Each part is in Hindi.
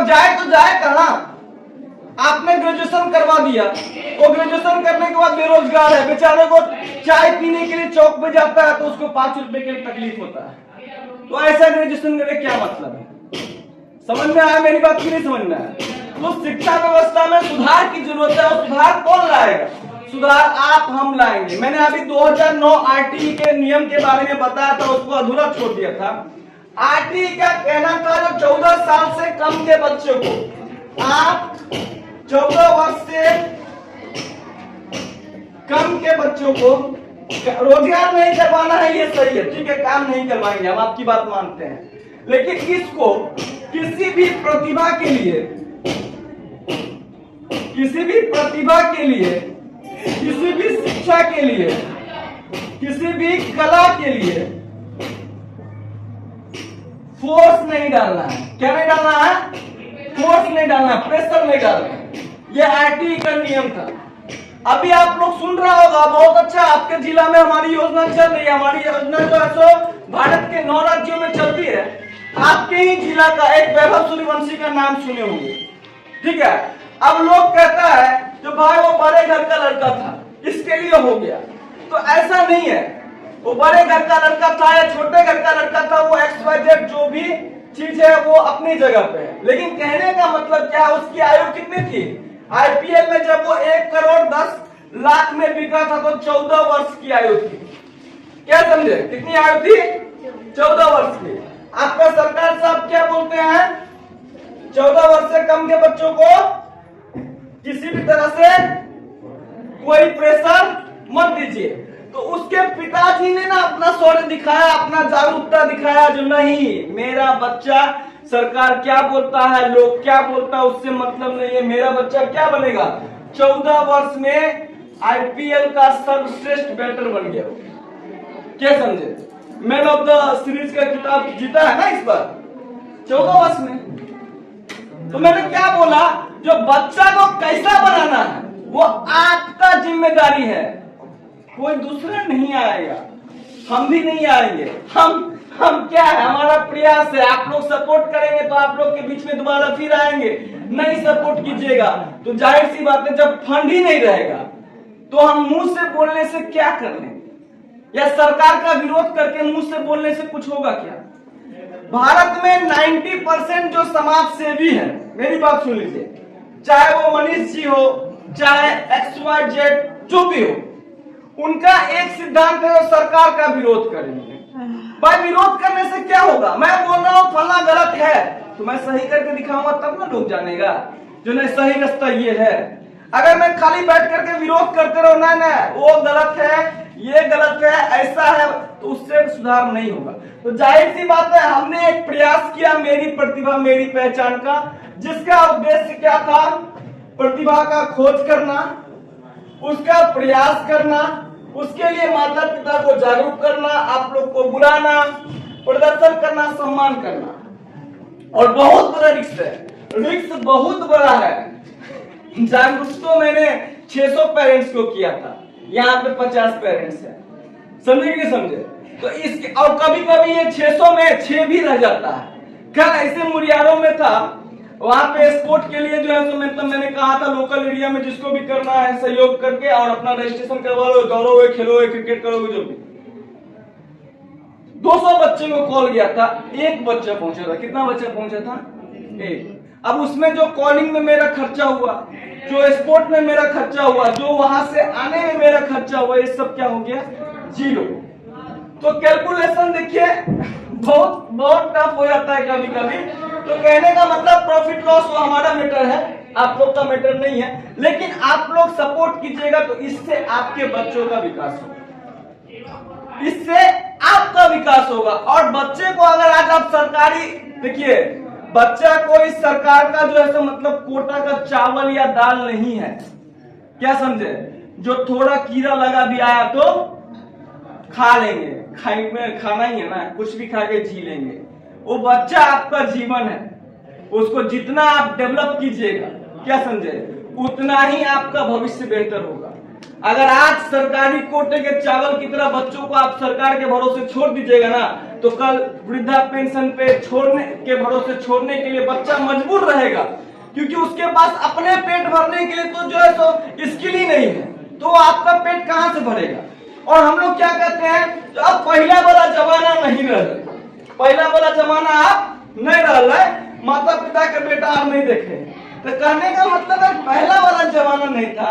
जाए तो जाए कहाँ? आपने ग्रेजुएशन करवा दिया, वो ग्रेजुएशन करने के बाद बेरोजगार है, बेचारे को चाय पीने के लिए चौक पे जाता है तो उसको 5 रुपए के लिए तकलीफ होता है। तो ऐसा ग्रेजुएशन करके क्या मतलब है? समझ में आया मेरी बात की नहीं समझ में आया? तो शिक्षा व्यवस्था में सुधार की जरूरत है, और सुधार कौन लाएगा? सुधार आप हम लाएंगे। मैंने अभी 2009 आरटीई के नियम के बारे में बताया था, उसको अधूरा छोड़ दिया था। आरटीई का कहना था जो 14 साल से कम के बच्चों को, आप 14 वर्ष से कम के बच्चों को रोजगार नहीं करवाना है, ये सही है, ठीक है, काम नहीं करवाएंगे, हम आपकी बात मानते हैं। लेकिन इसको किसी भी प्रतिभा के लिए, किसी भी प्रतिभा के लिए, किसी भी शिक्षा के लिए, किसी भी कला के लिए फोर्स नहीं डालना है। क्या नहीं डालना है? फोर्स नहीं डालना है, प्रेशर नहीं डालना है। यह आरटीई का नियम था। अभी आप लोग सुन रहा होगा, बहुत अच्छा, आपके जिला में हमारी योजना चल रही है। हमारी योजना जो है सो भारत के 9 राज्यों में चलती है। आपके ही जिला का एक वैभव सूर्यवंशी का नाम सुने होंगे, ठीक है। अब लोग कहता है जो भाई वो बड़े घर का लड़का था, इसके लिए हो गया, तो ऐसा नहीं है। वो बड़े घर का लड़का था या छोटे घर का लड़का था, वो XYZ जो भी चीज है वो अपनी जगह पे है। लेकिन कहने का मतलब क्या है, उसकी आयु कितनी थी? आईपीएल में जब वो 1 करोड़ 10 लाख में बिका था तो 14 वर्ष की आयु थी। क्या समझे? कितनी आयु थी? 14 वर्ष की। आपका सरकार साहब क्या बोलते हैं? 14 वर्ष से कम के बच्चों को किसी भी तरह से कोई प्रेशर मत दीजिए। तो उसके पिताजी ने ना अपना शौर्य दिखाया, अपना जागरूकता दिखाया, जो नहीं, मेरा बच्चा सरकार क्या बोलता है, लोग क्या बोलता है, उससे मतलब नहीं है, मेरा बच्चा क्या बनेगा? 14 वर्ष में आईपीएल का सर्वश्रेष्ठ बैटर बन गया। क्या समझे? मैन ऑफ द सीरीज का खिताब जीता है ना इस बार 14 वर्ष में। तो मैंने क्या बोला, जो बच्चा को कैसा बनाना है वो आपका जिम्मेदारी है, कोई दूसरा नहीं आएगा, हम भी नहीं आएंगे। हम क्या है, हमारा प्रयास है, आप लोग सपोर्ट करेंगे तो आप लोग के बीच में दोबारा फिर आएंगे। नहीं सपोर्ट कीजिएगा तो जाहिर सी बात है, जब फंड ही नहीं रहेगा तो हम मुंह से बोलने से क्या कर लेंगे, या सरकार का विरोध करके मुंह से बोलने से कुछ होगा क्या? भारत में 90% जो समाज सेवी है, मेरी बात सुन लीजिए, चाहे वो मनीष जी हो, चाहे XYZ जो भी हो, उनका एक सिद्धांत है, वो सरकार का विरोध करेंगे। भाई विरोध करने से क्या होगा? मैं बोल रहा हूँ फला गलत है तो मैं सही करके दिखाऊंगा, तब ना लोग जानेगा जो नहीं सही रास्ता ये है। अगर मैं खाली बैठ करके विरोध करते रहो, ना वो गलत है, ये गलत है, ऐसा है, तो उससे सुधार नहीं होगा। तो जाहिर सी बात है, हमने एक प्रयास किया मेरी प्रतिभा मेरी पहचान का, जिसका उद्देश्य क्या था? प्रतिभा का खोज करना, उसका प्रयास करना, उसके लिए माता पिता को जागरूक करना, आप लोग को बुलाना, प्रदर्शन करना, सम्मान करना। और बहुत बड़ा रिस्क है, रिस्क बहुत बड़ा है। जागरूक तो मैंने 600 पेरेंट्स को किया था, यहाँ पे 50 पेरेंट्स है, समझे कि नहीं समझे? तो इसके और कभी कभी ये 600 में 6 भी रह जाता है। कल ऐसे मुरियारों में था, वहां पे स्पोर्ट के लिए जो है तो मैंने कहा था लोकल एरिया में जिसको भी करना है सहयोग करके और अपना रजिस्ट्रेशन करवा लो, दौड़ोगे, खेलोगे, क्रिकेट करोगे, जो भी। 200 बच्चे को कॉल गया था, एक बच्चा पहुंचा था। कितना बच्चा पहुंचा था? एक। अब उसमें जो कॉलिंग में मेरा खर्चा हुआ, जो स्पोर्ट में मेरा खर्चा हुआ, जो वहां से आने में मेरा खर्चा हुआ, ये सब क्या हो गया? 0। तो कैलकुलेशन देखिए बहुत टफ हो जाता है कभी कभी। तो कहने का मतलब प्रॉफिट लॉस वो हमारा मैटर है, आप लोग का मैटर नहीं है। लेकिन आप लोग सपोर्ट कीजिएगा तो इससे आपके बच्चों का विकास होगा, इससे आपका विकास होगा। और बच्चे को अगर आज आप सरकारी, देखिए बच्चा कोई सरकार का जो है तो मतलब कोटा का चावल या दाल नहीं है, क्या समझे? जो थोड़ा कीड़ा लगा भी आया तो खा लेंगे, खाना ही है ना, कुछ भी खा के जी लेंगे। वो बच्चा आपका जीवन है, उसको जितना आप डेवलप कीजिएगा, क्या समझे, उतना ही आपका भविष्य बेहतर होगा। अगर आज सरकारी कोटे के चावल की तरह बच्चों को आप सरकार के भरोसे छोड़ दीजिएगा ना, तो कल वृद्धा पेंशन पे छोड़ने के भरोसे छोड़ने के लिए बच्चा मजबूर रहेगा, क्योंकि उसके पास अपने पेट भरने के लिए तो जो है तो स्किल ही नहीं है, तो आपका पेट कहां से भरेगा। और हम लोग क्या कहते हैं, तो अब पहला वाला जमाना नहीं रहा, पहला वाला जमाना आप नहीं रहा, माता पिता के बेटा आप नहीं देखे। तो कहने का मतलब है पहला वाला जमाना नहीं था,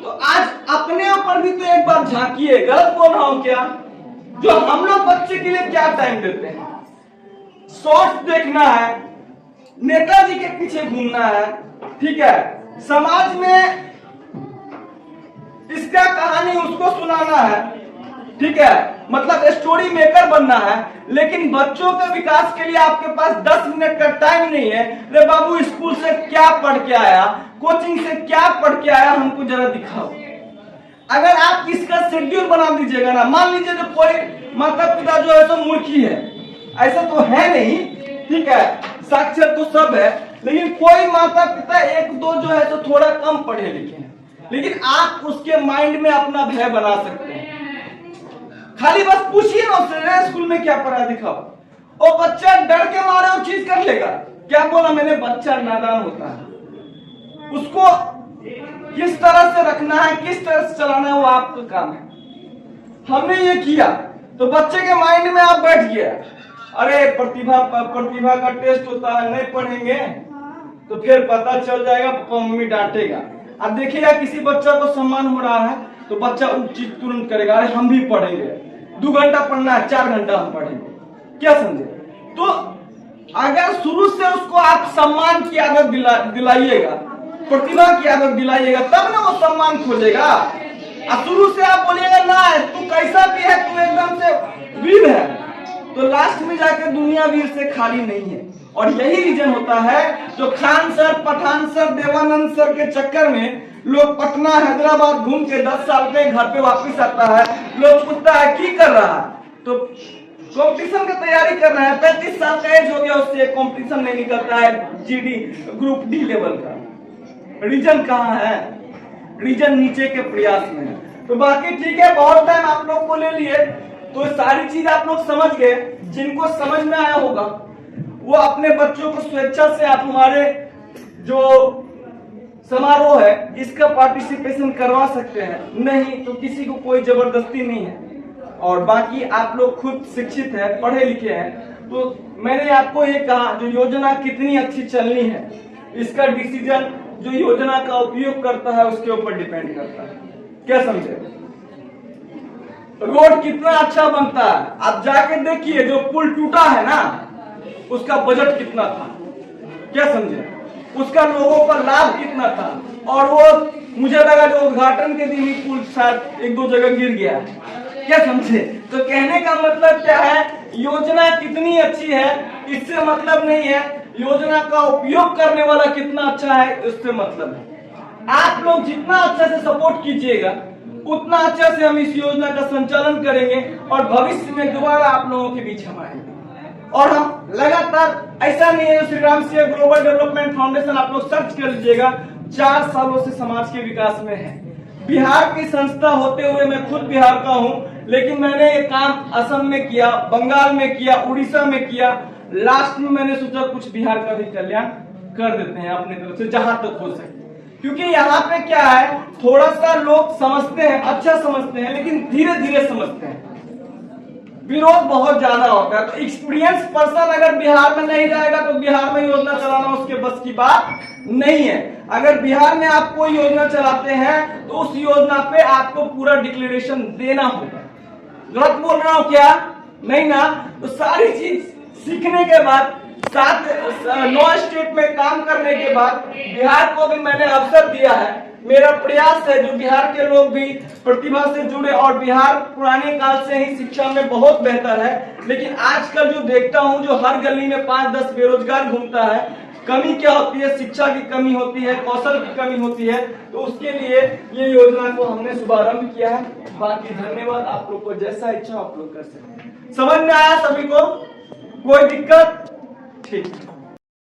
तो आज अपने ऊपर भी तो एक बार झांकिए, गलत बोल रहा हूं क्या। जो हम लोग बच्चे के लिए क्या टाइम देते हैं, शॉर्ट्स देखना है, नेताजी के पीछे घूमना है, ठीक है, समाज में इसका कहानी उसको सुनाना है, ठीक है, मतलब स्टोरी मेकर बनना है। लेकिन बच्चों के विकास के लिए आपके पास 10 मिनट का टाइम नहीं है। रे बाबू स्कूल से क्या पढ़ के आया, कोचिंग से क्या पढ़ के आया, हमको जरा दिखाओ। अगर आप इसका शेड्यूल बना दीजिएगा ना, मान लीजिए जो कोई माता पिता जो है तो मूर्खी है, ऐसा तो है नहीं, ठीक है, साक्षर तो सब है, लेकिन कोई माता पिता एक दो जो है तो थोड़ा कम पढ़े लिखे हैं, लेकिन आप उसके माइंड में अपना भय बना सकते हैं। खाली बस पूछिए ना उससे स्कूल में क्या पढ़ा, दिखाओ, और बच्चा डर के मारे वो चीज कर लेगा। क्या बोला मैंने, बच्चा नादान होता है, उसको किस तरह से रखना है, किस तरह से चलाना है, वो आपका काम है। हमने ये किया तो बच्चे के माइंड में आप बैठ गया, अरे प्रतिभा का टेस्ट होता है, नहीं पढ़ेंगे तो फिर पता चल जाएगा, पापा मम्मी डांटेगा। अब देखिएगा किसी बच्चा को सम्मान हो रहा है तो बच्चा उस चीज तुरंत करेगा, अरे हम भी पढ़ेंगे, 2 घंटा पढ़ना है, 4 घंटा हम पढ़ेंगे, क्या समझे। तो अगर शुरू से उसको आप सम्मान की आदत दिलाइएगा, प्रतिभा की आदत दिलाइएगा, तब ना वो सम्मान खोजेगा। अब शुरू से आप बोलिएगा ना तू कैसा भी है, तू एकदम से वीर है, तो लास्ट में जाकर दुनिया वीर से खाली नहीं है। और यही रीजन होता है जो Khan sir, Pathan sir, Devanand sir के चक्कर में लोग पटना हैदराबाद घूम के 10 साल में घर पे वापस आता है। लोग पूछता है की कर रहा है, तो कंपटीशन की तैयारी कर रहा है, 35 साल का एज हो गया, उससे कंपटीशन नहीं निकलता है जीडी ग्रुप डी लेवल का। रीजन कहाँ है, रीजन नीचे के प्रयास में है। तो बाकी ठीक है, बहुत टाइम आप लोग को ले लिए, तो सारी चीज आप लोग समझ गए। जिनको समझ में आया होगा वो अपने बच्चों को स्वेच्छा से आप हमारे जो समारोह है इसका पार्टिसिपेशन करवा सकते हैं, नहीं तो किसी को कोई जबरदस्ती नहीं है। और बाकी आप लोग खुद शिक्षित है, पढ़े लिखे हैं, तो मैंने आपको ये कहा जो योजना कितनी अच्छी चलनी है, इसका डिसीजन जो योजना का उपयोग करता है उसके ऊपर डिपेंड करता है, क्या समझे। रोड कितना अच्छा बनता है, आप जाके देखिए, जो पुल टूटा है ना उसका बजट कितना था, क्या समझे, उसका लोगों का लाभ कितना था। और वो मुझे लगा जो उद्घाटन के दिन ही पुल शायद 1-2 जगह गिर गया, क्या समझे। तो कहने का मतलब क्या है, योजना कितनी अच्छी है इससे मतलब नहीं है, योजना का उपयोग करने वाला कितना अच्छा है उससे मतलब है। आप लोग जितना अच्छा से सपोर्ट कीजिएगा उतना अच्छा से हम इस योजना का संचालन करेंगे और भविष्य में दोबारा आप लोगों के बीच हम आएंगे। और हम लगातार, ऐसा नहीं है, Shri Ram Singh global development foundation आप लोग सर्च कर लीजिएगा, 4 सालों से समाज के विकास में है। बिहार की संस्था होते हुए मैं खुद बिहार का हूं, लेकिन मैंने ये काम असम में किया, बंगाल में किया, उड़ीसा में किया। लास्ट में मैंने सोचा कुछ बिहार का भी कल्याण कर देते हैं अपनी तरफ से जहां तक हो सके, क्योंकि यहाँ पे क्या है, थोड़ा सा लोग समझते हैं, अच्छा समझते हैं, लेकिन धीरे धीरे समझते हैं, विरोध बहुत ज्यादा होता है। तो एक्सपीरियंस पर्सन अगर बिहार में नहीं जाएगा तो बिहार में योजना चलाना उसके बस की बात नहीं है। अगर बिहार में आप कोई योजना चलाते हैं तो उस योजना पे आपको पूरा डिक्लेरेशन देना होगा। गलत बोल रहा हूं क्या, नहीं ना। तो सारी चीज सीखने के बाद, 9 स्टेट में काम करने के बाद बिहार को भी मैंने अवसर दिया है। मेरा प्रयास है जो बिहार के लोग भी प्रतिभा से जुड़े, और बिहार पुराने काल से ही शिक्षा में बहुत बेहतर है, लेकिन आजकल जो देखता हूं जो हर गली में 5-10 बेरोजगार घूमता है, कमी क्या होती है, शिक्षा की कमी होती है, कौशल की कमी होती है। तो उसके लिए ये योजना को हमने शुभारंभ किया है। बाकी धन्यवाद, आप लोग को जैसा इच्छा आप लोग कर सकते हैं। समझ में आया सभी को, कोई दिक्कत, ठीक।